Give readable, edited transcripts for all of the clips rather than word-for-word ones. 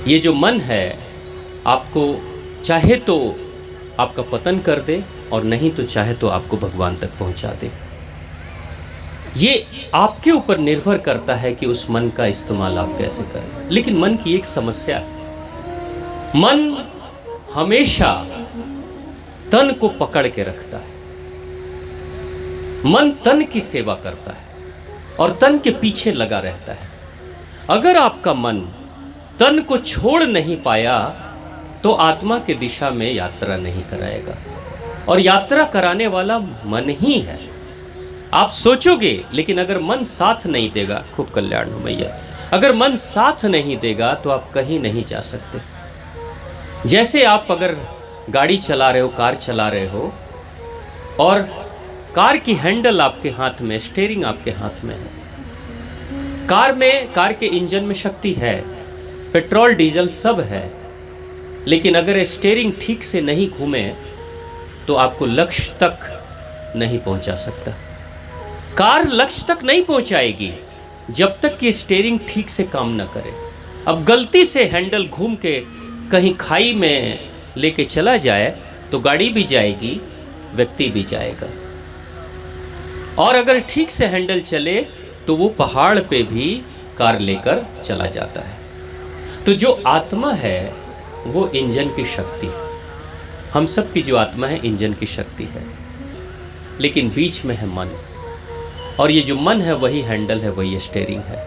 ये जो मन है आपको चाहे तो आपका पतन कर दे और नहीं तो चाहे तो आपको भगवान तक पहुंचा दे। ये आपके ऊपर निर्भर करता है कि उस मन का इस्तेमाल आप कैसे करें। लेकिन मन की एक समस्या है, मन हमेशा तन को पकड़ के रखता है। मन तन की सेवा करता है और तन के पीछे लगा रहता है। अगर आपका मन तन को छोड़ नहीं पाया तो आत्मा के दिशा में यात्रा नहीं कराएगा, और यात्रा कराने वाला मन ही है। आप सोचोगे, लेकिन अगर मन साथ नहीं देगा, खूब कल्याण हो मैया, अगर मन साथ नहीं देगा तो आप कहीं नहीं जा सकते। जैसे आप अगर गाड़ी चला रहे हो, कार चला रहे हो, और कार की हैंडल आपके हाथ में, स्टीयरिंग आपके हाथ में है। कार के इंजन में शक्ति है, पेट्रोल डीजल सब है, लेकिन अगर स्टीयरिंग ठीक से नहीं घूमे तो आपको लक्ष्य तक नहीं पहुंचा सकता। कार लक्ष्य तक नहीं पहुंचाएगी जब तक कि स्टीयरिंग ठीक से काम न करे। अब गलती से हैंडल घूम के कहीं खाई में लेके चला जाए तो गाड़ी भी जाएगी, व्यक्ति भी जाएगा। और अगर ठीक से हैंडल चले तो वो पहाड़ पे भी कार लेकर चला जाता है। तो जो आत्मा है वो इंजन की शक्ति है। हम सब की जो आत्मा है इंजन की शक्ति है, लेकिन बीच में है मन, और ये जो मन है वही हैंडल है, वही स्टीयरिंग है।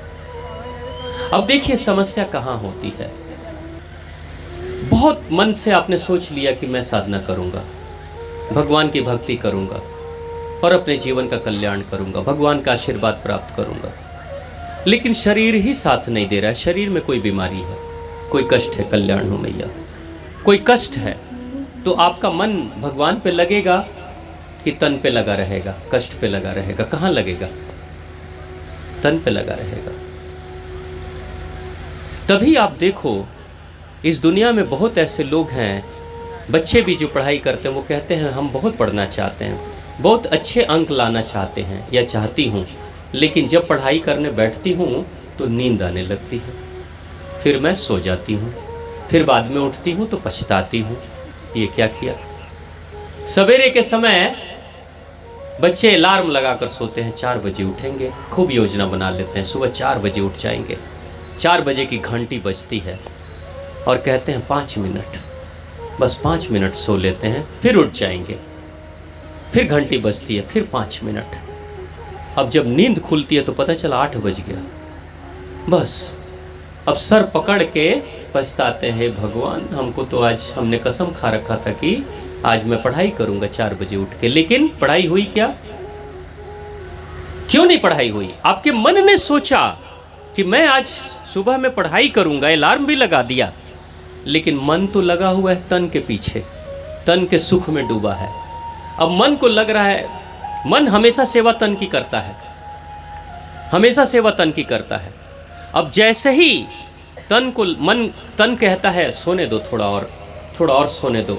अब देखिए समस्या कहाँ होती है। बहुत मन से आपने सोच लिया कि मैं साधना करूंगा, भगवान की भक्ति करूंगा और अपने जीवन का कल्याण करूंगा, भगवान का आशीर्वाद प्राप्त करूंगा, लेकिन शरीर ही साथ नहीं दे रहा है। शरीर में कोई बीमारी है, कोई कष्ट है, कल्याण हो मैया, कोई कष्ट है, तो आपका मन भगवान पे लगेगा कि तन पे लगा रहेगा, कष्ट पे लगा रहेगा? कहाँ लगेगा? तन पे लगा रहेगा। तभी आप देखो इस दुनिया में बहुत ऐसे लोग हैं, बच्चे भी जो पढ़ाई करते हैं वो कहते हैं हम बहुत पढ़ना चाहते हैं, बहुत अच्छे अंक लाना चाहते हैं या चाहती हूँ, लेकिन जब पढ़ाई करने बैठती हूँ तो नींद आने लगती है, फिर मैं सो जाती हूँ, फिर बाद में उठती हूँ तो पछताती हूँ, ये क्या किया। सवेरे के समय बच्चे अलार्म लगाकर सोते हैं, 4 बजे उठेंगे, खूब योजना बना लेते हैं, सुबह 4 बजे उठ जाएंगे। 4 बजे की घंटी बजती है और कहते हैं 5 मिनट, बस 5 मिनट सो लेते हैं, फिर उठ जाएंगे। फिर घंटी बजती है, फिर 5 मिनट। अब जब नींद खुलती है तो पता चला 8 बज गया। बस अब सर पकड़ के पछताते हैं, भगवान हमको तो आज हमने कसम खा रखा था कि आज मैं पढ़ाई करूंगा 4 बजे उठ के, लेकिन पढ़ाई हुई क्या? क्यों नहीं पढ़ाई हुई? आपके मन ने सोचा कि मैं आज सुबह में पढ़ाई करूंगा, अलार्म भी लगा दिया, लेकिन मन तो लगा हुआ है तन के पीछे, तन के सुख में डूबा है। अब मन को लग रहा है, मन हमेशा सेवा तन की करता है, हमेशा सेवा तन की करता है। अब जैसे ही तन कहता है सोने दो, थोड़ा और सोने दो,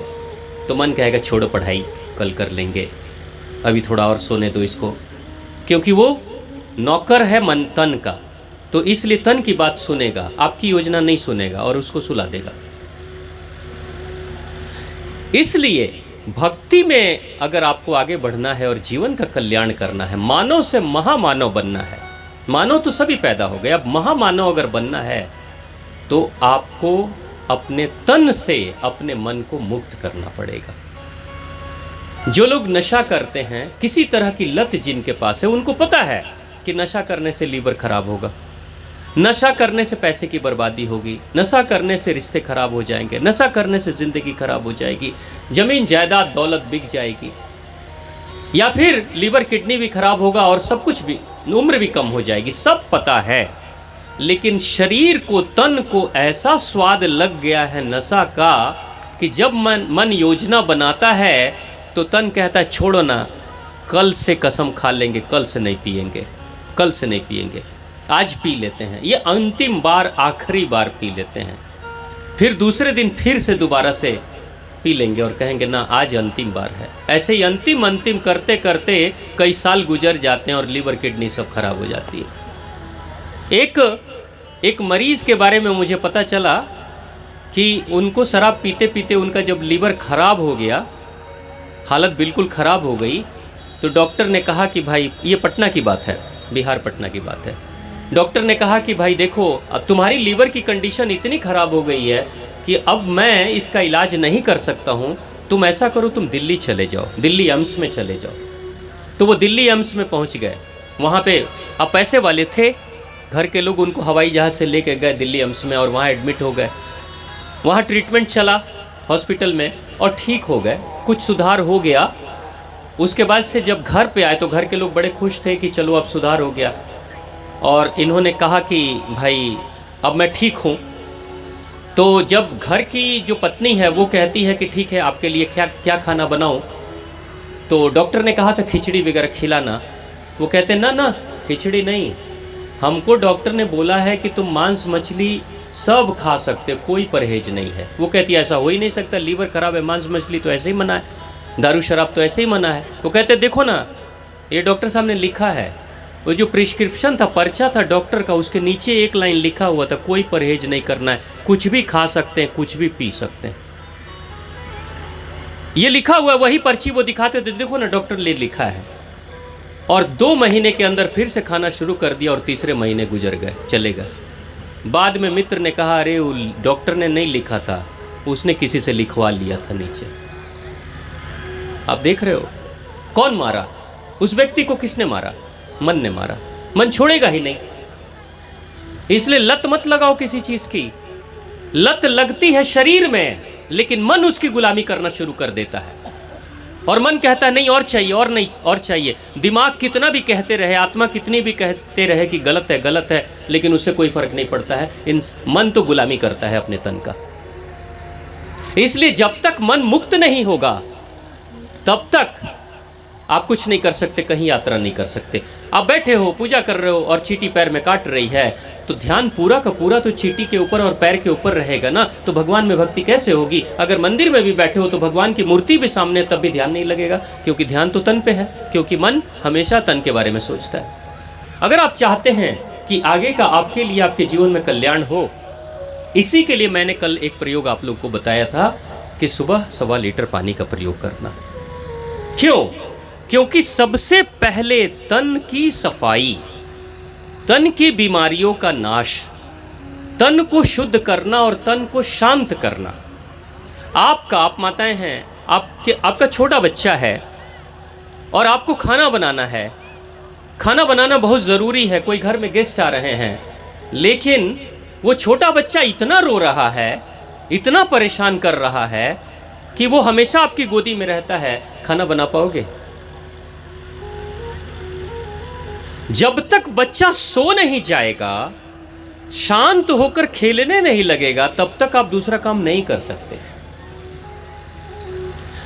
तो मन कहेगा छोड़ो पढ़ाई, कल कर लेंगे, अभी थोड़ा और सोने दो इसको, क्योंकि वो नौकर है मन तन का, तो इसलिए तन की बात सुनेगा, आपकी योजना नहीं सुनेगा और उसको सुला देगा। इसलिए भक्ति में अगर आपको आगे बढ़ना है और जीवन का कल्याण करना है, मानव से महामानव बनना है, मानव तो सभी पैदा हो गए, अब महामानव अगर बनना है तो आपको अपने तन से अपने मन को मुक्त करना पड़ेगा। जो लोग नशा करते हैं, किसी तरह की लत जिनके पास है, उनको पता है कि नशा करने से लीवर खराब होगा, नशा करने से पैसे की बर्बादी होगी, नशा करने से रिश्ते खराब हो जाएंगे, नशा करने से ज़िंदगी खराब हो जाएगी, ज़मीन जायदाद दौलत बिक जाएगी, या फिर लीवर किडनी भी खराब होगा और सब कुछ भी, उम्र भी कम हो जाएगी, सब पता है। लेकिन शरीर को, तन को ऐसा स्वाद लग गया है नशा का कि जब मन योजना बनाता है तो तन कहता है छोड़ो ना, कल से कसम खा लेंगे, कल से नहीं पिएंगे, कल से नहीं पिएंगे, आज पी लेते हैं, ये अंतिम बार, आखिरी बार पी लेते हैं। फिर दूसरे दिन फिर से दोबारा से पी लेंगे और कहेंगे ना आज अंतिम बार है। ऐसे ही अंतिम करते करते कई साल गुजर जाते हैं और लीवर किडनी सब खराब हो जाती है। एक मरीज़ के बारे में मुझे पता चला कि उनको शराब पीते पीते उनका जब लीवर खराब हो गया, हालत बिल्कुल ख़राब हो गई, तो डॉक्टर ने कहा कि भाई, ये पटना की बात है, बिहार पटना की बात है, डॉक्टर ने कहा कि भाई देखो, अब तुम्हारी लीवर की कंडीशन इतनी ख़राब हो गई है कि अब मैं इसका इलाज नहीं कर सकता हूँ, तुम ऐसा करो, तुम दिल्ली चले जाओ, दिल्ली एम्स में चले जाओ। तो वो दिल्ली एम्स में पहुँच गए। वहाँ पे अब पैसे वाले थे, घर के लोग उनको हवाई जहाज़ से लेके गए दिल्ली एम्स में और वहाँ एडमिट हो गए। वहाँ ट्रीटमेंट चला हॉस्पिटल में और ठीक हो गए, कुछ सुधार हो गया। उसके बाद से जब घर पे आए तो घर के लोग बड़े खुश थे कि चलो अब सुधार हो गया, और इन्होंने कहा कि भाई अब मैं ठीक हूँ। तो जब घर की जो पत्नी है वो कहती है कि ठीक है, आपके लिए क्या क्या खाना बनाऊँ, तो डॉक्टर ने कहा था खिचड़ी वगैरह खिलाना। वो कहते ना ना, खिचड़ी नहीं, हमको डॉक्टर ने बोला है कि तुम मांस मछली सब खा सकते, कोई परहेज नहीं है। वो कहती है ऐसा हो ही नहीं सकता, लीवर खराब है, मांस मछली तो ऐसे ही मना है, दारू शराब तो ऐसे ही मना है। वो कहते देखो ना, ये डॉक्टर साहब ने लिखा है, वो जो प्रिस्क्रिप्शन था, पर्चा था डॉक्टर का, उसके नीचे एक लाइन लिखा हुआ था, कोई परहेज नहीं करना है, कुछ भी खा सकते हैं, कुछ भी पी सकते हैं। ये लिखा हुआ, वही पर्ची वो दिखाते थे, देखो ना डॉक्टर ने लिखा है। और 2 महीने के अंदर फिर से खाना शुरू कर दिया और तीसरे महीने गुजर गए, चले गए। बाद में मित्र ने कहा अरे वो डॉक्टर ने नहीं लिखा था, उसने किसी से लिखवा लिया था नीचे। आप देख रहे हो कौन मारा उस व्यक्ति को, किसने मारा? मन ने मारा। मन छोड़ेगा ही नहीं। इसलिए लत मत लगाओ किसी चीज की। लत लगती है शरीर में, लेकिन मन उसकी गुलामी करना शुरू कर देता है, और मन कहता है नहीं और चाहिए, और नहीं और चाहिए। दिमाग कितना भी कहते रहे, आत्मा कितनी भी कहते रहे कि गलत है गलत है, लेकिन उससे कोई फर्क नहीं पड़ता है। मन तो गुलामी करता है अपने तन का। इसलिए जब तक मन मुक्त नहीं होगा तब तक आप कुछ नहीं कर सकते, कहीं यात्रा नहीं कर सकते। आप बैठे हो, पूजा कर रहे हो और चींटी पैर में काट रही है, तो ध्यान पूरा का पूरा तो चींटी के ऊपर और पैर के ऊपर रहेगा ना, तो भगवान में भक्ति कैसे होगी? अगर मंदिर में भी बैठे हो तो भगवान की मूर्ति भी सामने, तब भी ध्यान नहीं लगेगा, क्योंकि ध्यान तो तन पे है, क्योंकि मन हमेशा तन के बारे में सोचता है। अगर आप चाहते हैं कि आगे का आपके लिए, आपके जीवन में कल्याण हो, इसी के लिए मैंने कल एक प्रयोग आप लोग को बताया था कि सुबह 1.25 लीटर पानी का प्रयोग करना। क्यों? क्योंकि सबसे पहले तन की सफाई, तन की बीमारियों का नाश, तन को शुद्ध करना और तन को शांत करना। आप माताएं हैं, आपका छोटा बच्चा है और आपको खाना बनाना है। खाना बनाना बहुत ज़रूरी है, कोई घर में गेस्ट आ रहे हैं, लेकिन वो छोटा बच्चा इतना रो रहा है, इतना परेशान कर रहा है कि वो हमेशा आपकी गोदी में रहता है। खाना बना पाओगे? जब तक बच्चा सो नहीं जाएगा, शांत होकर खेलने नहीं लगेगा, तब तक आप दूसरा काम नहीं कर सकते।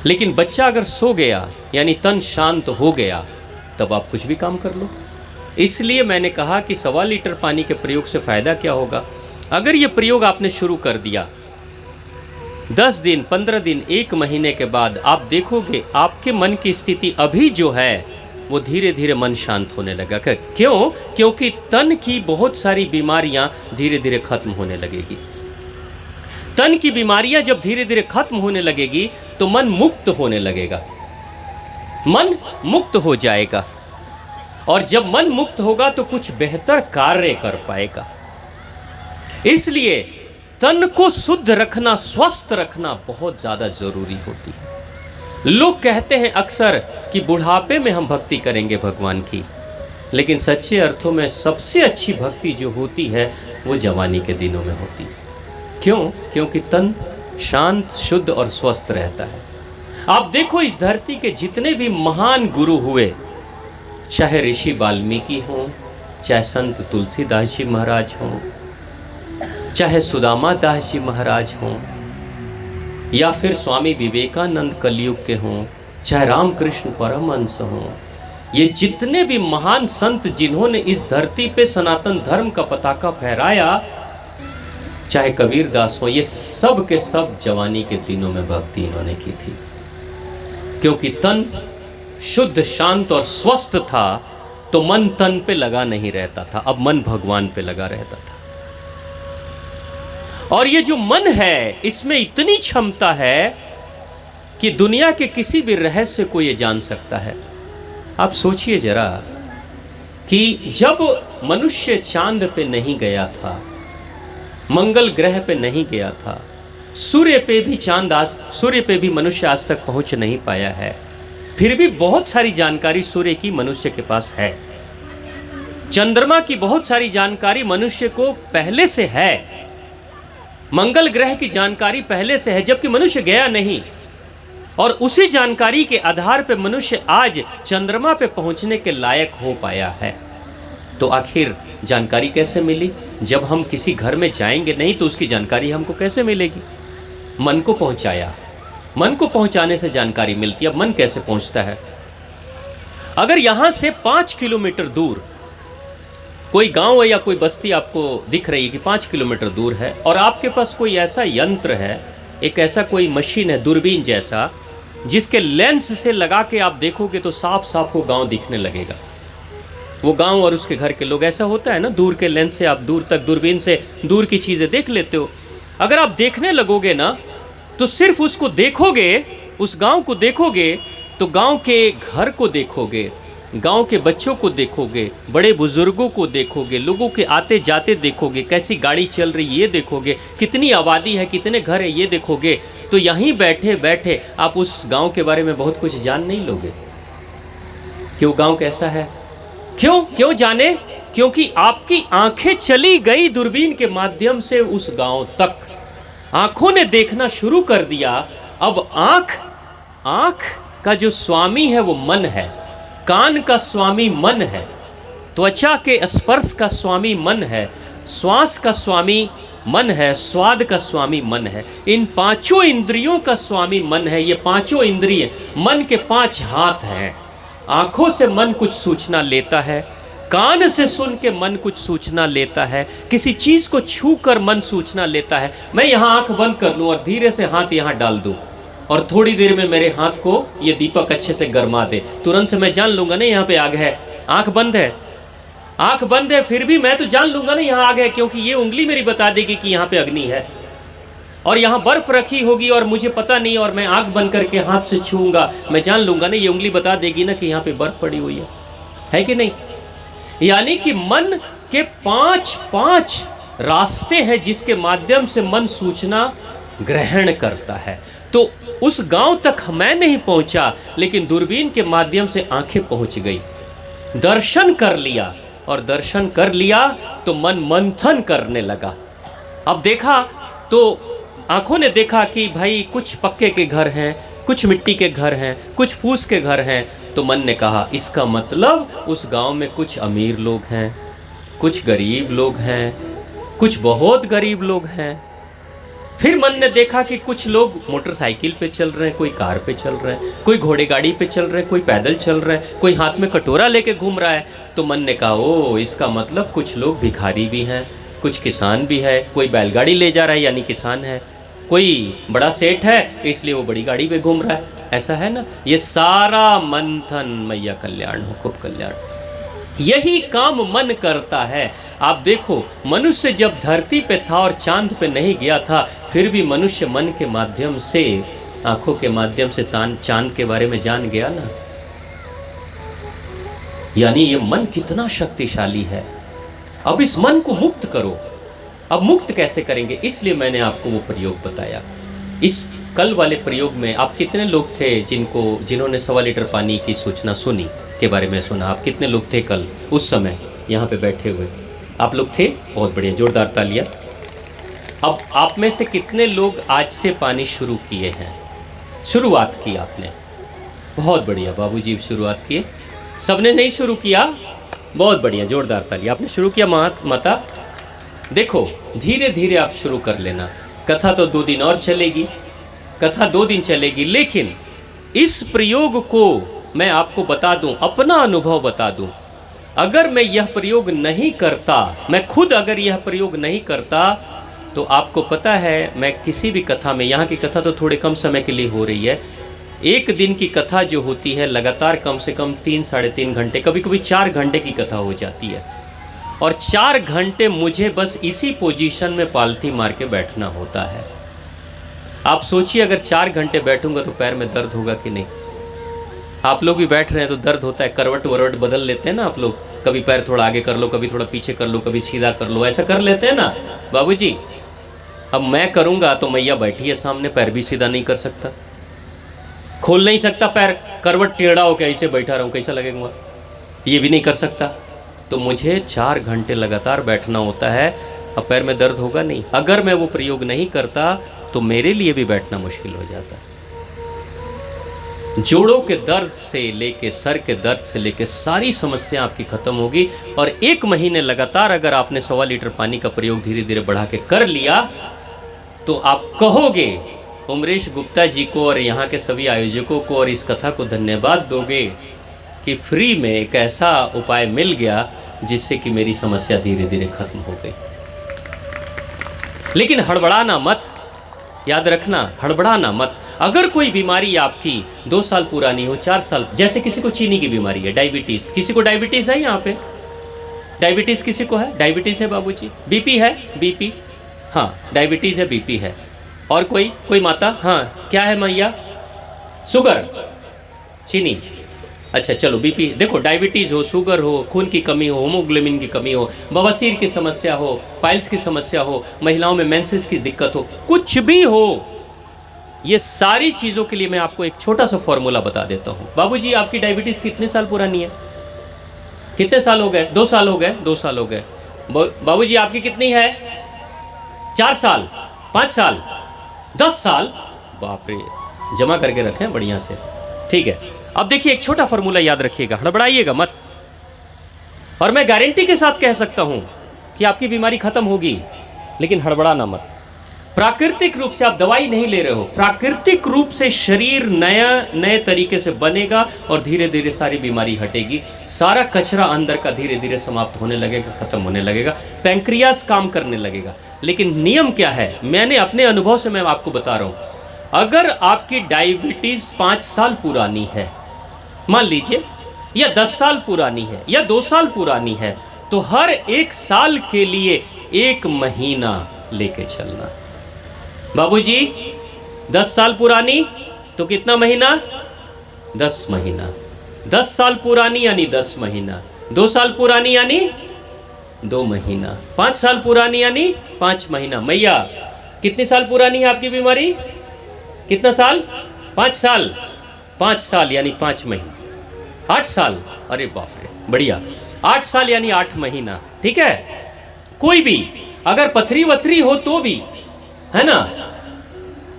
लेकिन बच्चा अगर सो गया, यानी तन शांत हो गया, तब आप कुछ भी काम कर लो। इसलिए मैंने कहा कि 1.25 लीटर पानी के प्रयोग से फायदा क्या होगा। अगर ये प्रयोग आपने शुरू कर दिया, 10 दिन, 15 दिन, 1 महीने के बाद आप देखोगे आपके मन की स्थिति अभी जो है वो धीरे धीरे मन शांत होने लगा। क्यों? क्योंकि तन की बहुत सारी बीमारियां धीरे धीरे खत्म होने लगेगी। तन की बीमारियां जब धीरे धीरे खत्म होने लगेगी तो मन मुक्त होने लगेगा, मन मुक्त हो जाएगा, और जब मन मुक्त होगा तो कुछ बेहतर कार्य कर पाएगा। इसलिए तन को शुद्ध रखना, स्वस्थ रखना बहुत ज्यादा जरूरी होती है। लोग कहते हैं अक्सर कि बुढ़ापे में हम भक्ति करेंगे भगवान की, लेकिन सच्चे अर्थों में सबसे अच्छी भक्ति जो होती है वो जवानी के दिनों में होती है। क्यों? क्योंकि तन शांत, शुद्ध और स्वस्थ रहता है। आप देखो इस धरती के जितने भी महान गुरु हुए, चाहे ऋषि वाल्मीकि हों, चाहे संत तुलसीदास जी महाराज हों, चाहे सुदामा दास जी महाराज हों, या फिर स्वामी विवेकानंद कलयुग के हों, चाहे रामकृष्ण परमहंस हों, ये जितने भी महान संत जिन्होंने इस धरती पे सनातन धर्म का पताका फहराया, चाहे कबीर दास हो, ये सब के सब जवानी के दिनों में भक्ति इन्होंने की थी। क्योंकि तन शुद्ध, शांत और स्वस्थ था तो मन तन पे लगा नहीं रहता था, अब मन भगवान पे लगा रहता था। और ये जो मन है इसमें इतनी क्षमता है कि दुनिया के किसी भी रहस्य को ये जान सकता है। आप सोचिए जरा कि जब मनुष्य चांद पे नहीं गया था, मंगल ग्रह पे नहीं गया था, सूर्य पे भी मनुष्य आज तक पहुंच नहीं पाया है, फिर भी बहुत सारी जानकारी सूर्य की मनुष्य के पास है। चंद्रमा की बहुत सारी जानकारी मनुष्य को पहले से है, मंगल ग्रह की जानकारी पहले से है, जबकि मनुष्य गया नहीं। और उसी जानकारी के आधार पर मनुष्य आज चंद्रमा पे पहुंचने के लायक हो पाया है। तो आखिर जानकारी कैसे मिली? जब हम किसी घर में जाएंगे नहीं तो उसकी जानकारी हमको कैसे मिलेगी? मन को पहुंचाया, मन को पहुंचाने से जानकारी मिलती है। अब मन कैसे पहुंचता है? अगर यहां से 5 किलोमीटर दूर कोई गांव है या कोई बस्ती आपको दिख रही है कि 5 किलोमीटर दूर है, और आपके पास कोई ऐसा यंत्र है, एक ऐसा कोई मशीन है दूरबीन जैसा, जिसके लेंस से लगा के आप देखोगे तो साफ साफ वो गांव दिखने लगेगा। वो गांव और उसके घर के लोग, ऐसा होता है ना, दूर के लेंस से आप दूर तक दूरबीन से दूर की चीज़ें देख लेते हो। अगर आप देखने लगोगे ना तो सिर्फ उसको देखोगे, उस गांव को देखोगे तो गांव के घर को देखोगे, गांव के बच्चों को देखोगे, बड़े बुजुर्गों को देखोगे, लोगों के आते जाते देखोगे, कैसी गाड़ी चल रही है ये देखोगे, कितनी आबादी है, कितने घर है ये देखोगे। तो यहीं बैठे बैठे आप उस गांव के बारे में बहुत कुछ जान नहीं लोगे कि वो गांव कैसा है। क्यों जाने? क्योंकि आपकी आंखें चली गई दूरबीन के माध्यम से उस गांव तक, आंखों ने देखना शुरू कर दिया। अब आंख का जो स्वामी है वो मन है, कान का स्वामी मन है, त्वचा के स्पर्श का स्वामी मन है, श्वास का स्वामी मन है, स्वाद का स्वामी मन है, इन पांचों इंद्रियों का स्वामी मन है। ये पांचों इंद्रिय मन के 5 हाथ हैं। आंखों से मन कुछ सूचना लेता है, कान से सुन के मन कुछ सूचना लेता है, किसी चीज को छू कर मन सूचना लेता है। मैं यहाँ आंख बंद कर लूँ और धीरे से हाथ यहाँ डाल दूँ और थोड़ी देर में मेरे हाथ को ये दीपक अच्छे से गरमा दे, तुरंत से मैं जान लूंगा ना यहाँ पे आग है। आंख बंद है फिर भी मैं तो जान लूंगा ना यहाँ आग है, क्योंकि ये उंगली मेरी बता देगी कि यहाँ पे अग्नि है। और यहाँ बर्फ रखी होगी और मुझे पता नहीं, और मैं आंख बंद करके हाथ से छूऊंगा, मैं जान लूंगा ना, ये उंगली बता देगी ना कि यहाँ पे बर्फ पड़ी हुई है कि नहीं? यानी कि मन के 5 रास्ते हैं जिसके माध्यम से मन सूचना ग्रहण करता है। तो उस गांव तक मैं नहीं पहुंचा, लेकिन दूरबीन के माध्यम से आंखें पहुंच गई, दर्शन कर लिया, और दर्शन कर लिया तो मन मंथन करने लगा। अब देखा तो आंखों ने देखा कि भाई कुछ पक्के के घर हैं, कुछ मिट्टी के घर हैं, कुछ फूस के घर हैं। तो मन ने कहा इसका मतलब उस गांव में कुछ अमीर लोग हैं, कुछ गरीब लोग हैं, कुछ बहुत गरीब लोग हैं। फिर मन ने देखा कि कुछ लोग मोटरसाइकिल पे चल रहे हैं, कोई कार पे चल रहे हैं, कोई घोड़े गाड़ी पे चल रहे हैं, कोई पैदल चल रहे हैं, कोई हाथ में कटोरा लेके घूम रहा है। तो मन ने कहा ओ, इसका मतलब कुछ लोग भिखारी भी हैं, कुछ किसान भी है, कोई बैलगाड़ी ले जा रहा है यानी किसान है, कोई बड़ा सेठ है इसलिए वो बड़ी गाड़ी पे घूम रहा है। ऐसा है ना? ये सारा मंथन मैया कल्याण हो, खूब कल्याण, यही काम मन करता है। आप देखो, मनुष्य जब धरती पे था और चांद पे नहीं गया था, फिर भी मनुष्य मन के माध्यम से, आंखों के माध्यम से चांद के बारे में जान गया ना। यानी ये मन कितना शक्तिशाली है। अब इस मन को मुक्त करो। अब मुक्त कैसे करेंगे? इसलिए मैंने आपको वो प्रयोग बताया। इस कल वाले प्रयोग में आप कितने लोग थे जिन्होंने 1.25 लीटर पानी की सूचना सुनी के बारे में सुना? आप कितने लोग थे कल उस समय यहाँ पे बैठे हुए? आप लोग थे? बहुत बढ़िया, जोरदार तालियां। अब आप में से कितने लोग आज से पानी शुरू किए हैं? शुरुआत की आपने? बहुत बढ़िया, बाबूजी शुरुआत किए। सबने नहीं शुरू किया? बहुत बढ़िया, जोरदार तालियां। आपने शुरू किया माता। देखो, धीरे धीरे आप शुरू कर लेना। कथा तो 2 दिन और चलेगी, कथा 2 दिन चलेगी, लेकिन इस प्रयोग को मैं आपको बता दूं, अपना अनुभव बता दूं। अगर मैं यह प्रयोग नहीं करता, मैं खुद अगर यह प्रयोग नहीं करता, तो आपको पता है मैं किसी भी कथा में, यहाँ की कथा तो थोड़े कम समय के लिए हो रही है, 1 दिन की कथा जो होती है लगातार कम से कम 3 साढ़े 3 घंटे, कभी कभी 4 घंटे की कथा हो जाती है। और 4 घंटे मुझे बस इसी पोजीशन में पालथी मार के बैठना होता है। आप सोचिए अगर 4 घंटे बैठूंगा तो पैर में दर्द होगा कि नहीं। आप लोग भी बैठ रहे हैं तो दर्द होता है, करवट वरवट बदल लेते हैं ना आप लोग, कभी पैर थोड़ा आगे कर लो, कभी थोड़ा पीछे कर लो, कभी सीधा कर लो, ऐसा कर लेते हैं ना बाबूजी। अब मैं करूंगा तो मैया बैठी है सामने, पैर भी सीधा नहीं कर सकता, खोल नहीं सकता पैर, करवट टेढ़ा होकर ऐसे बैठा रहूं, कैसा लगेगा, ये भी नहीं कर सकता। तो मुझे 4 घंटे लगातार बैठना होता है। अब पैर में दर्द होगा नहीं। अगर मैं वो प्रयोग नहीं करता तो मेरे लिए भी बैठना मुश्किल हो जाता। जोड़ों के दर्द से लेके सर के दर्द से लेके सारी समस्या आपकी खत्म होगी। और 1 महीने लगातार अगर आपने 1.25 लीटर पानी का प्रयोग धीरे धीरे बढ़ा के कर लिया तो आप कहोगे उमरेश गुप्ता जी को और यहाँ के सभी आयोजकों को और इस कथा को धन्यवाद दोगे कि फ्री में एक ऐसा उपाय मिल गया जिससे कि मेरी समस्या धीरे धीरे खत्म हो गई। लेकिन हड़बड़ाना मत, याद रखना, हड़बड़ाना मत। अगर कोई बीमारी आपकी 2 साल पुरानी हो, 4 साल, जैसे किसी को चीनी की बीमारी है, डायबिटीज़, किसी को डायबिटीज़ है यहाँ पे, डायबिटीज़ किसी को है, डायबिटीज़ है बाबूजी, बीपी है, बीपी, हाँ डायबिटीज़ है, बीपी है, और कोई माता, हाँ क्या है मैया, शुगर, चीनी, अच्छा चलो बीपी, देखो डायबिटीज़ हो, शुगर हो, खून की कमी हो, होमोग्लोबिन की कमी हो, बवासीर की समस्या हो, पाइल्स की समस्या हो, महिलाओं में मेंसेस की दिक्कत हो, कुछ भी हो, ये सारी चीज़ों के लिए मैं आपको एक छोटा सा फॉर्मूला बता देता हूँ। बाबूजी आपकी डायबिटीज़ कितने साल पुरानी है, कितने साल हो गए, 2 साल हो गए, 2 साल हो गए। बाबूजी आपकी कितनी है, 4 साल, 5 साल, 10 साल, बाप रे, जमा करके रखें बढ़िया से, ठीक है। अब देखिए एक छोटा फॉर्मूला याद रखिएगा, हड़बड़ाइएगा मत, और मैं गारंटी के साथ कह सकता हूं कि आपकी बीमारी खत्म होगी, लेकिन हड़बड़ाना मत। प्राकृतिक रूप से आप दवाई नहीं ले रहे हो, प्राकृतिक रूप से शरीर नए तरीके से बनेगा और धीरे धीरे सारी बीमारी हटेगी, सारा कचरा अंदर का धीरे धीरे समाप्त होने लगेगा, खत्म होने लगेगा, पैंक्रियास काम करने लगेगा। लेकिन नियम क्या है, मैंने अपने अनुभव से मैं आपको बता रहा हूं। अगर आपकी डायबिटीज 5 साल पुरानी है मान लीजिए, या 10 साल पुरानी है, या 2 साल पुरानी है, तो हर 1 साल के लिए 1 महीना लेके चलना। बाबूजी 10 साल पुरानी तो कितना महीना, 10 महीना, 10 साल पुरानी यानी 10 महीना, 2 साल पुरानी यानी 2 महीना, 5 साल पुरानी यानी 5 महीना। मैया कितनी साल पुरानी है आपकी बीमारी, कितना साल, 5 साल, 5 साल यानी 5 महीना, 8 साल, अरे बाप रे बढ़िया, 8 साल यानी 8 महीना, ठीक है। कोई भी अगर पथरी वथरी हो तो भी, है ना,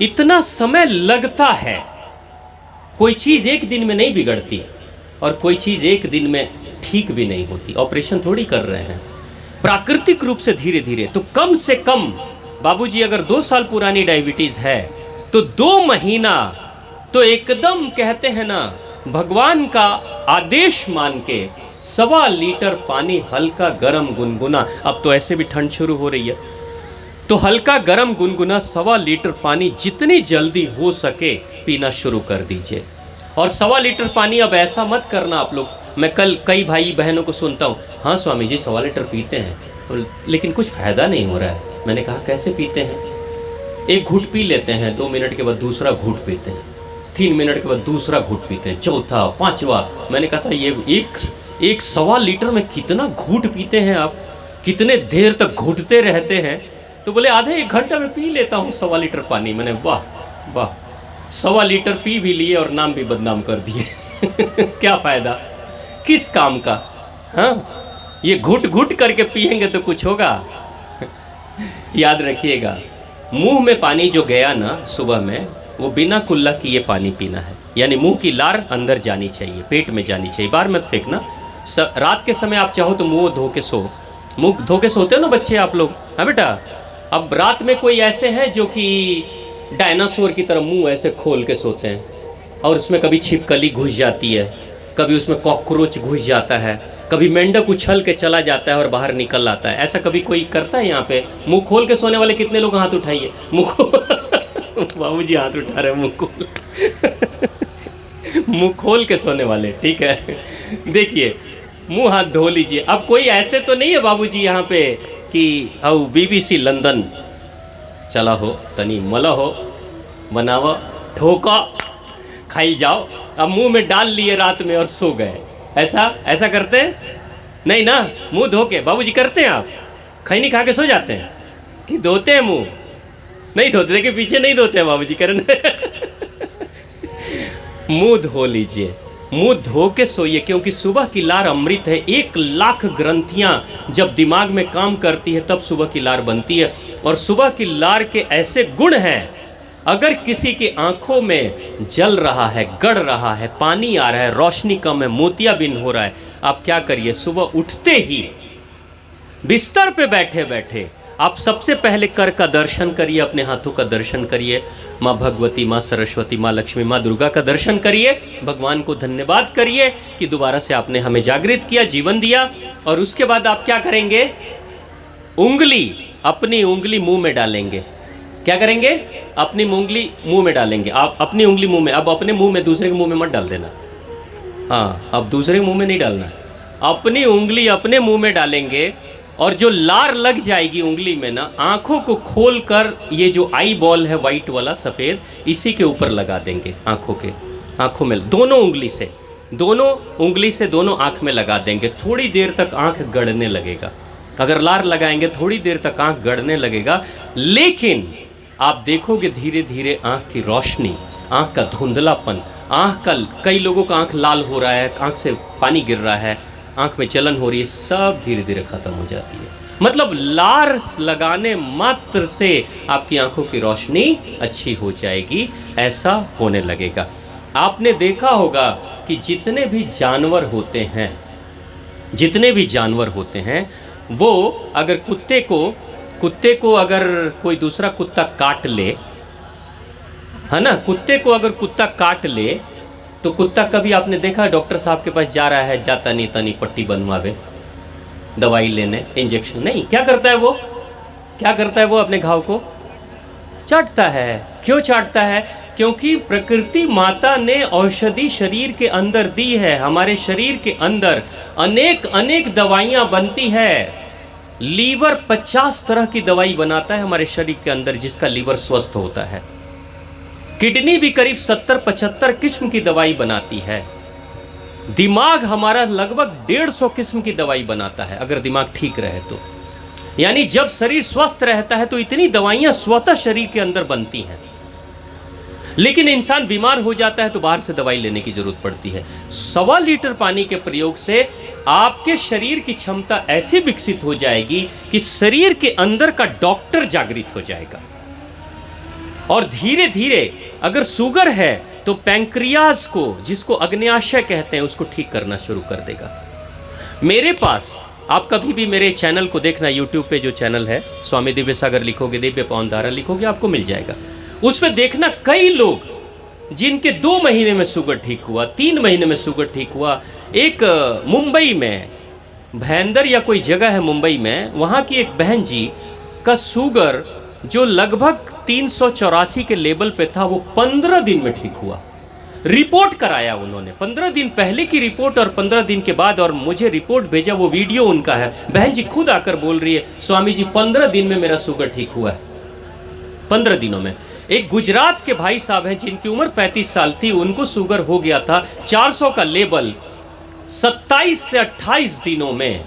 इतना समय लगता है। कोई चीज एक दिन में नहीं बिगड़ती और कोई चीज एक दिन में ठीक भी नहीं होती, ऑपरेशन थोड़ी कर रहे हैं, प्राकृतिक रूप से धीरे धीरे। तो कम से कम बाबूजी अगर 2 साल पुरानी डायबिटीज है तो 2 महीना तो एकदम कहते हैं ना, भगवान का आदेश मान के 1.25 लीटर पानी हल्का गरम गुनगुना, अब तो ऐसे भी ठंड शुरू हो रही है, तो हल्का गरम गुनगुना 1.25 लीटर पानी जितनी जल्दी हो सके पीना शुरू कर दीजिए। और 1.25 लीटर पानी अब ऐसा मत करना आप लोग, मैं कल कई भाई बहनों को सुनता हूँ, हाँ स्वामी जी 1.25 लीटर पीते हैं लेकिन कुछ फायदा नहीं हो रहा है। मैंने कहा कैसे पीते हैं, 1 घूंट पी लेते हैं, 2 मिनट के बाद दूसरा घूंट पीते हैं, 3 मिनट के बाद दूसरा घूंट पीते हैं, चौथा, 5वां। मैंने कहा था ये एक 1.25 लीटर में कितना घूंट पीते हैं आप, कितने देर तक घूंटते रहते हैं। तो बोले आधे 1 घंटा में पी लेता हूँ 1.25 लीटर पानी। मैंने वाह वाह, 1.25 लीटर पी भी लिए और नाम भी बदनाम कर दिए क्या फायदा, किस काम का, हाँ ये घुट घुट करके पिएंगे तो कुछ होगा याद रखिएगा, मुंह में पानी जो गया ना सुबह में, वो बिना कुल्ला किए पानी पीना है, यानी मुंह की लार अंदर जानी चाहिए, पेट में जानी चाहिए, बाहर मत फेंकना। रात के समय आप चाहो तो मुंह धो के सो, मुंह धो के सोते हो ना बच्चे आप लोग, हाँ बेटा। अब रात में कोई ऐसे हैं जो कि डायनासोर की तरह मुंह ऐसे खोल के सोते हैं और उसमें कभी छिपकली घुस जाती है, कभी उसमें कॉकरोच घुस जाता है, कभी मेंढक उछल के चला जाता है और बाहर निकल आता है। ऐसा कभी कोई करता है यहाँ पे? मुंह खोल के सोने वाले कितने लोग हाथ उठाइए, मुंह बाबूजी हाथ उठा रहे हैं, मुंह खोल के सोने वाले, ठीक है। देखिए मुंह हाथ धो लीजिए। अब कोई ऐसे तो नहीं है बाबूजी यहाँ पे कि औ BBC लंदन चला हो, तनी मला हो, बनावा, ठोका, खाई जाओ, अब मुंह में डाल लिए रात में और सो गए। ऐसा करते हैं? नहीं ना, मुंह धो के। बाबूजी करते हैं आप? खैनी खा के सो जाते हैं कि धोते हैं मुंह? नहीं धोते, देखिए पीछे नहीं धोते हैं बाबूजी करने। मुंह धो लीजिए, मुंह धो के सोइए, क्योंकि सुबह की लार अमृत है। 1,00,000 ग्रंथियां जब दिमाग में काम करती है तब सुबह की लार बनती है। और सुबह की लार के ऐसे गुण हैं, अगर किसी की आंखों में जल रहा है, गड़ रहा है, पानी आ रहा है, रोशनी कम है, मोतियाबिंद हो रहा है, आप क्या करिए? सुबह उठते ही बिस्तर पे बैठे बैठे आप सबसे पहले कर का दर्शन करिए, अपने हाथों का दर्शन करिए, माँ भगवती, माँ सरस्वती, माँ लक्ष्मी, माँ दुर्गा का दर्शन करिए, भगवान को धन्यवाद करिए कि दोबारा से आपने हमें जागृत किया, जीवन दिया। और उसके बाद आप क्या करेंगे? अपनी उंगली मुंह में डालेंगे। क्या करेंगे? अपनी उंगली मुंह में डालेंगे। आप अपनी उंगली मुंह में, अब अपने मुंह में, दूसरे के मुंह में मत डाल देना। हाँ, अब दूसरे के मुंह में नहीं डालना, अपनी उंगली अपने मुंह में डालेंगे। और जो लार लग जाएगी उंगली में ना, आंखों को खोल कर ये जो आई बॉल है वाइट वाला सफ़ेद, इसी के ऊपर लगा देंगे। आंखों में दोनों उंगली से दोनों आंख में लगा देंगे। थोड़ी देर तक आंख गड़ने लगेगा। अगर लार लगाएंगे थोड़ी देर तक आंख गड़ने लगेगा, लेकिन आप देखोगे धीरे धीरे आंख की रोशनी, आंख का धुंधलापन, कई लोगों का आंख लाल हो रहा है, आंख से पानी गिर रहा है, आंख में जलन हो रही है, सब धीरे धीरे खत्म हो जाती है। मतलब लार लगाने मात्र से आपकी आंखों की रोशनी अच्छी हो जाएगी, ऐसा होने लगेगा। आपने देखा होगा कि जितने भी जानवर होते हैं वो अगर कुत्ते को अगर कोई दूसरा कुत्ता काट ले, है ना, कुत्ते को अगर कुत्ता काट ले तो कुत्ता कभी आपने देखा डॉक्टर साहब के पास जा रहा है, जाता नहीं तनी पट्टी बनवावे, दवाई लेने, इंजेक्शन? नहीं। क्या करता है वो? अपने घाव को चाटता है। क्यों चाटता है? क्योंकि प्रकृति माता ने औषधि शरीर के अंदर दी है। हमारे शरीर के अंदर अनेक दवाइयाँ बनती है। लीवर 50 तरह की दवाई बनाता है हमारे शरीर के अंदर, जिसका लीवर स्वस्थ होता है। किडनी भी करीब 70-75 किस्म की दवाई बनाती है। दिमाग हमारा लगभग 150 किस्म की दवाई बनाता है, अगर दिमाग ठीक रहे तो। यानी जब शरीर स्वस्थ रहता है तो इतनी दवाइयां स्वतः शरीर के अंदर बनती हैं। लेकिन इंसान बीमार हो जाता है तो बाहर से दवाई लेने की जरूरत पड़ती है। 1.25 लीटर पानी के प्रयोग से आपके शरीर की क्षमता ऐसी विकसित हो जाएगी कि शरीर के अंदर का डॉक्टर जागृत हो जाएगा। और धीरे धीरे अगर शुगर है तो पैंक्रियाज को, जिसको अग्न्याशय कहते हैं, उसको ठीक करना शुरू कर देगा। मेरे पास, आप कभी भी मेरे चैनल को देखना, यूट्यूब पे जो चैनल है स्वामी दिव्य सागर लिखोगे, दिव्य पवन धारा लिखोगे, आपको मिल जाएगा। उसमें देखना कई लोग जिनके 2 महीने में शुगर ठीक हुआ, 3 महीने में शुगर ठीक हुआ। एक मुंबई में भैंदर या कोई जगह है मुंबई में, वहाँ की एक बहन जी का शुगर जो लगभग 384 के लेवल पे था, वो 15 दिन में ठीक हुआ। रिपोर्ट कराया उन्होंने, 15 दिन पहले की रिपोर्ट और 15 दिन के बाद, और मुझे रिपोर्ट भेजा, वो वीडियो उनका है। बहन जी खुद आकर बोल रही है, स्वामी जी 15 दिन में मेरा शुगर ठीक हुआ है, 15 दिनों में। एक गुजरात के भाई साहब हैं जिनकी उम्र 35 साल थी, उनको शुगर हो गया था 400 का लेवल, 27 से 28 दिनों में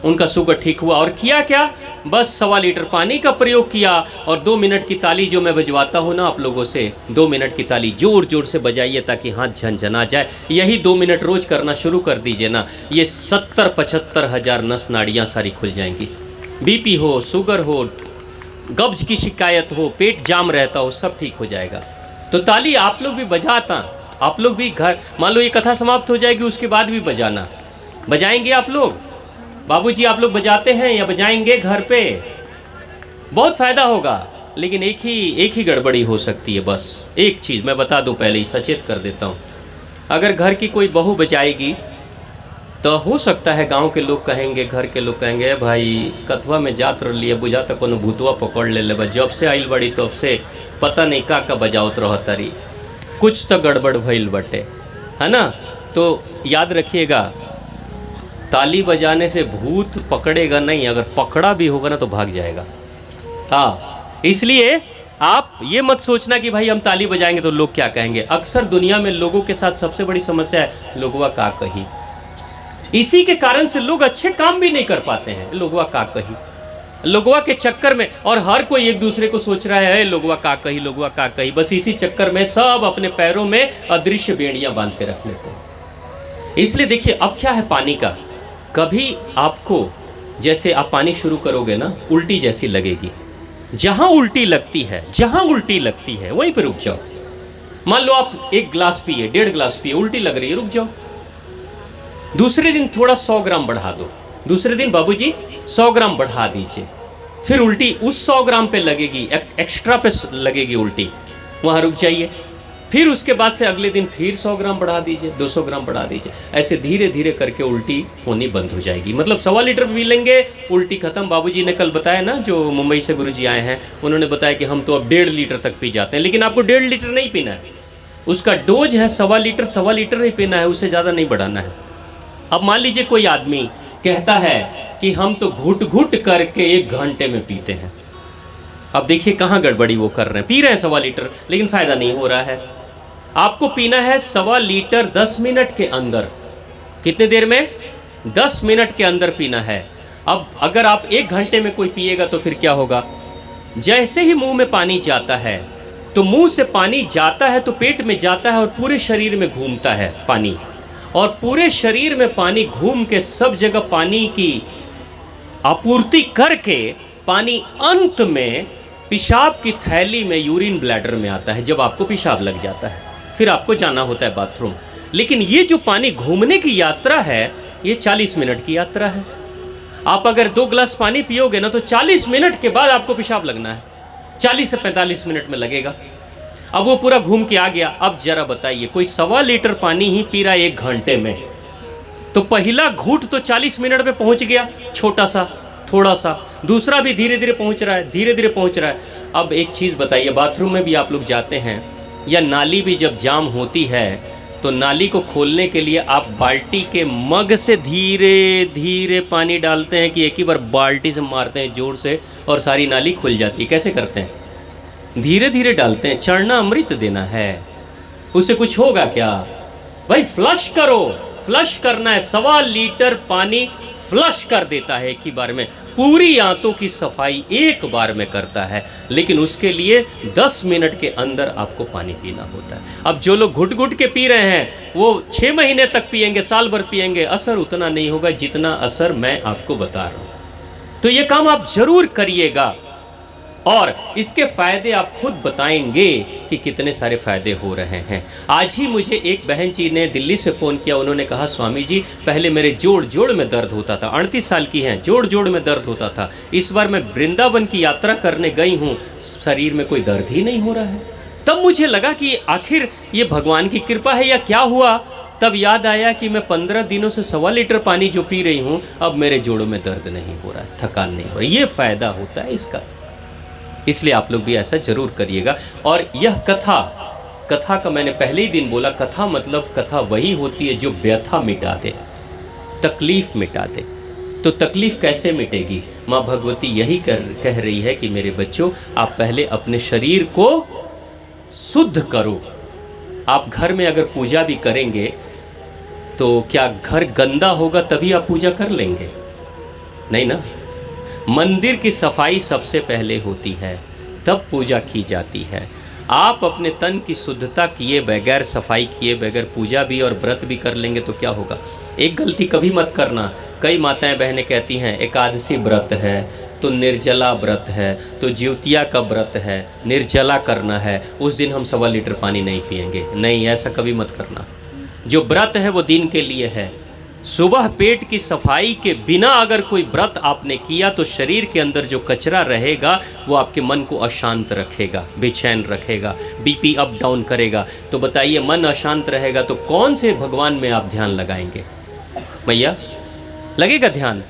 उनका शुगर ठीक हुआ। और किया क्या? बस 1.25 लीटर पानी का प्रयोग किया और 2 मिनट की ताली जो मैं बजवाता हूँ ना आप लोगों से, 2 मिनट की ताली जोर जोर से बजाइए ताकि हाथ झनझना जाए। यही 2 मिनट रोज करना शुरू कर दीजिए ना, ये 70-75 हज़ार नस नाड़ियाँ सारी खुल जाएंगी। बीपी हो, शुगर हो, कब्ज की शिकायत हो, पेट जाम रहता हो, सब ठीक हो जाएगा। तो ताली आप लोग भी बजाता, आप लोग भी घर, मान लो ये कथा समाप्त हो जाएगी उसके बाद भी बजाना, बजाएंगे आप लोग? बाबूजी आप लोग बजाते हैं या बजाएंगे घर पे? बहुत फ़ायदा होगा। लेकिन एक ही गड़बड़ी हो सकती है। बस एक चीज़ मैं बता दूं, पहले ही सचेत कर देता हूं, अगर घर की कोई बहू बजाएगी तो हो सकता है गांव के लोग कहेंगे, घर के लोग कहेंगे, भाई कथवा में जात रही बुझा तो कोनो भूतवा पकड़ ले, जब से आइल बड़ी तब से पता नहीं का बजावत रह तारी, कुछ तो गड़बड़ भइल बटे, है ना। तो याद रखिएगा, ताली बजाने से भूत पकड़ेगा नहीं, अगर पकड़ा भी होगा ना तो भाग जाएगा। हाँ, इसलिए आप ये मत सोचना कि भाई हम ताली बजाएंगे तो लोग क्या कहेंगे। अक्सर दुनिया में लोगों के साथ सबसे बड़ी समस्या है लोगवा का कही। इसी के कारण से लोग अच्छे काम भी नहीं कर पाते हैं, लोगवा का कही, लोगवा के चक्कर में। और हर कोई एक दूसरे को सोच रहा है लोगवा का कही, लोगवा का कही। बस इसी चक्कर में सब अपने पैरों में अदृश्य बेड़ियां बांध के रख लेते हैं। इसलिए देखिए अब क्या है पानी का, कभी आपको जैसे आप पानी शुरू करोगे ना, उल्टी जैसी लगेगी। जहां उल्टी लगती है वहीं पर रुक जाओ। मान लो आप 1 गिलास पिए, 1.5 गिलास पिए, उल्टी लग रही है, रुक जाओ। दूसरे दिन थोड़ा 100 ग्राम बढ़ा दो, दूसरे दिन बाबूजी 100 ग्राम बढ़ा दीजिए, फिर उल्टी उस 100 ग्राम पे लगेगी, एक्स्ट्रा पे लगेगी उल्टी, वहां रुक जाइए। फिर उसके बाद से अगले दिन फिर 100 ग्राम बढ़ा दीजिए, 200 ग्राम बढ़ा दीजिए। ऐसे धीरे धीरे करके उल्टी होनी बंद हो जाएगी। मतलब 1.25 लीटर पी लेंगे, उल्टी खत्म। बाबूजी ने कल बताया ना, जो मुंबई से गुरुजी आए हैं, उन्होंने बताया कि हम तो अब 1.5 लीटर तक पी जाते हैं। लेकिन आपको 1.5 लीटर नहीं पीना है, उसका डोज है 1.25 लीटर ही पीना है, उससे ज़्यादा नहीं बढ़ाना है। अब मान लीजिए कोई आदमी कहता है कि हम तो घुट घुट करके 1 घंटे में पीते हैं। अब देखिए कहाँ गड़बड़ी वो कर रहे हैं, पी रहे हैं 1.25 लीटर लेकिन फ़ायदा नहीं हो रहा है। आपको पीना है 1.25 लीटर 10 मिनट के अंदर। कितने देर में? 10 मिनट के अंदर पीना है। अब अगर आप 1 घंटे में कोई पिएगा तो फिर क्या होगा? जैसे ही मुंह में पानी जाता है तो मुंह से पानी जाता है तो पेट में जाता है और पूरे शरीर में घूमता है पानी, और पूरे शरीर में पानी घूम के सब जगह पानी की आपूर्ति करके पानी अंत में पेशाब की थैली में, यूरिन ब्लैडर में आता है। जब आपको पेशाब लग जाता है फिर आपको जाना होता है बाथरूम। लेकिन ये जो पानी घूमने की यात्रा है ये 40 मिनट की यात्रा है। आप अगर 2 गिलास पानी पियोगे ना तो 40 मिनट के बाद आपको पेशाब लगना है, 40 से 45 मिनट में लगेगा। अब वो पूरा घूम के आ गया। अब जरा बताइए, कोई 1.25 लीटर पानी ही पी रहा है 1 घंटे में, तो पहला घूंट तो 40 मिनट में पहुंच गया, छोटा सा थोड़ा सा, दूसरा भी धीरे धीरे पहुंच रहा है, धीरे धीरे पहुंच रहा है। अब एक चीज़ बताइए, बाथरूम में भी आप लोग जाते हैं या नाली भी जब जाम होती है तो नाली को खोलने के लिए आप बाल्टी के मग से धीरे धीरे पानी डालते हैं कि एक ही बार बाल्टी से मारते हैं जोर से और सारी नाली खुल जाती है? कैसे करते हैं? धीरे धीरे डालते हैं। चढ़ना अमृत देना है, उससे कुछ होगा क्या भाई? फ्लश करो, फ्लश करना है। 1.25 लीटर पानी फ्लश कर देता है एक ही बार में, पूरी आंतों की सफाई एक बार में करता है। लेकिन उसके लिए 10 मिनट के अंदर आपको पानी पीना होता है। अब जो लोग घुट घुट के पी रहे हैं वो 6 महीने तक पिएंगे, साल भर पिएंगे, असर उतना नहीं होगा जितना असर मैं आपको बता रहा हूं। तो ये काम आप जरूर करिएगा और इसके फ़ायदे आप खुद बताएंगे कि कितने सारे फ़ायदे हो रहे हैं। आज ही मुझे एक बहन जी ने दिल्ली से फ़ोन किया। उन्होंने कहा स्वामी जी पहले मेरे जोड़ जोड़ में दर्द होता था, 38 साल की हैं, जोड़ जोड़ में दर्द होता था। इस बार मैं वृंदावन की यात्रा करने गई हूँ, शरीर में कोई दर्द ही नहीं हो रहा है। तब मुझे लगा कि आखिर ये भगवान की कृपा है या क्या हुआ। तब याद आया कि मैं 15 दिनों से 1.25 लीटर पानी जो पी रही हूँ, अब मेरे जोड़ों में दर्द नहीं हो रहा है, थकान नहीं हो रही। ये फ़ायदा होता है इसका। इसलिए आप लोग भी ऐसा जरूर करिएगा। और यह कथा का मैंने पहले ही दिन बोला, कथा मतलब कथा वही होती है जो व्यथा मिटा दे, तकलीफ मिटा दे। तो तकलीफ कैसे मिटेगी? माँ भगवती यही कह रही है कि मेरे बच्चों आप पहले अपने शरीर को शुद्ध करो। आप घर में अगर पूजा भी करेंगे तो क्या घर गंदा होगा तभी आप पूजा कर लेंगे? नहीं ना। मंदिर की सफाई सबसे पहले होती है, तब पूजा की जाती है। आप अपने तन की शुद्धता किए बगैर, सफाई किए बगैर पूजा भी और व्रत भी कर लेंगे तो क्या होगा? एक गलती कभी मत करना। कई माताएं बहनें कहती हैं एकादशी व्रत है तो निर्जला व्रत है, तो ज्योतिया का व्रत है, निर्जला करना है, उस दिन हम 1.25 लीटर पानी नहीं पिएंगे। नहीं, ऐसा कभी मत करना। जो व्रत है वो दिन के लिए है। सुबह पेट की सफाई के बिना अगर कोई व्रत आपने किया तो शरीर के अंदर जो कचरा रहेगा वो आपके मन को अशांत रखेगा, बेचैन रखेगा, बीपी अप डाउन करेगा। तो बताइए, मन अशांत रहेगा तो कौन से भगवान में आप ध्यान लगाएंगे? भैया लगेगा ध्यान?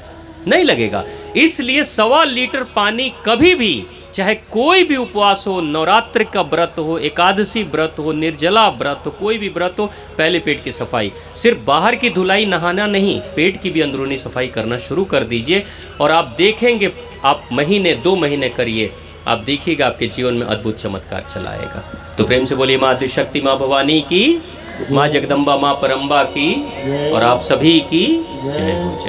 नहीं लगेगा। इसलिए 1.25 लीटर पानी कभी भी चाहे कोई भी उपवास हो, नवरात्र का व्रत हो, एकादशी व्रत हो, निर्जला व्रत हो, कोई भी व्रत हो, पहले पेट की सफाई। सिर्फ बाहर की धुलाई नहाना नहीं, पेट की भी अंदरूनी सफाई करना शुरू कर दीजिए और आप देखेंगे, आप महीने 2 महीने करिए, आप देखिएगा आपके जीवन में अद्भुत चमत्कार चला आएगा। तो प्रेम से बोलिए माँ आदिशक्ति, माँ भवानी की, माँ जगदम्बा, माँ परम्बा की, और आप सभी की जय हो। जय